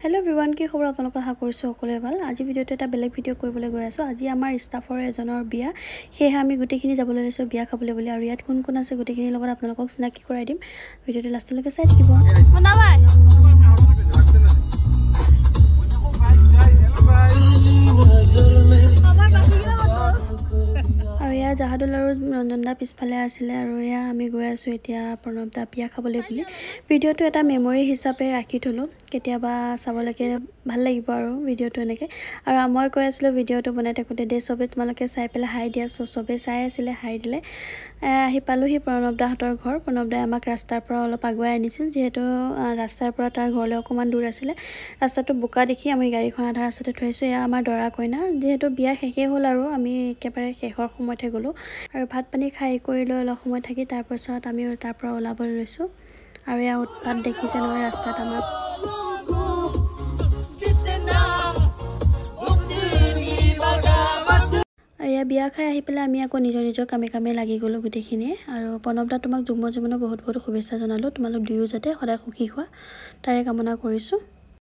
hello everyone की खबर আপোনালোক আশা কৰিছো সকলোৱে ভাল আজি ভিডিওটো এটা বেলেগ ভিডিও কৰিবলৈ গৈ আছো আজি আমাৰ ষ্টাফৰ এজনৰ বিয়া সেয়ে আমি গুটিখিনি যাবলৈ লৈছো বিয়া খাবলৈ বুলি আৰু ইয়াত কোন কোন আছে গুটিখিনিৰ লগত আপোনালোকক চিনাকি কৰাই দিম ভিডিওটো লাষ্টলৈকে চাই থাকিব মুন্না ভাই আৰু ইয়া জাহাদুল আৰু ৰঞ্জনদা পিছফালে আছিলে আৰু ইয়া আমি গৈ আছো এতিয়া প্ৰণৱদা বিয়া খাবলৈ বুলি ভিডিওটো এটা মেমৰি হিচাপে ৰাখি থলো কেতিয়াবা চাবলৈকে ভাল লাগিব আৰু ভিডিওটো এনেকৈ আৰু মই কৈ আছিলো ভিডিওটো বনাই থাকোতে দে সবে তোমালোকে চাই পেলাই হাই দিয়া সবে চাই আছিলে হাই দিলে আহি পালোহি প্ৰণৱদাহঁতৰ ঘৰ প্ৰণৱদাই আমাক ৰাস্তাৰ পৰা অলপ আগুৱাই আনিছিল যেহেতু ৰাস্তাৰ পৰা তাৰ ঘৰলৈ অকমান দূৰ আছিলে ৰাস্তাটো বোকা দেখি আমি গাড়ীখন আধা ৰাস্তাতে থৈছো এয়া আমাৰ দৰা কইনা যেহেতু বিয়া শেষে হ'ল আৰু আমি একেবাৰে শেষৰ সময়তে গলো আৰু ভাত পানী খাই কৰি লৈ অলপ সময় থাকি তাৰ পাছত আমি তাৰ পৰা ওলাবলৈ লৈছো আৰু এয়া উৎপাত দেখিছে নহয় ৰাস্তাত আমাৰ এয়া বিয়া খাই আহি পেলাই আমি আকৌ নিজৰ কামে কামে লাগি গলো গুটিখিনিয়ে আৰু প্ৰণৱদা তোমাক জন্মদিনৰ বহুত বহুত শুভেচ্ছা জনালো তোমালোক দুয়ো যাতে সদায় সুখী হোৱা তাৰে কামনা কৰিছো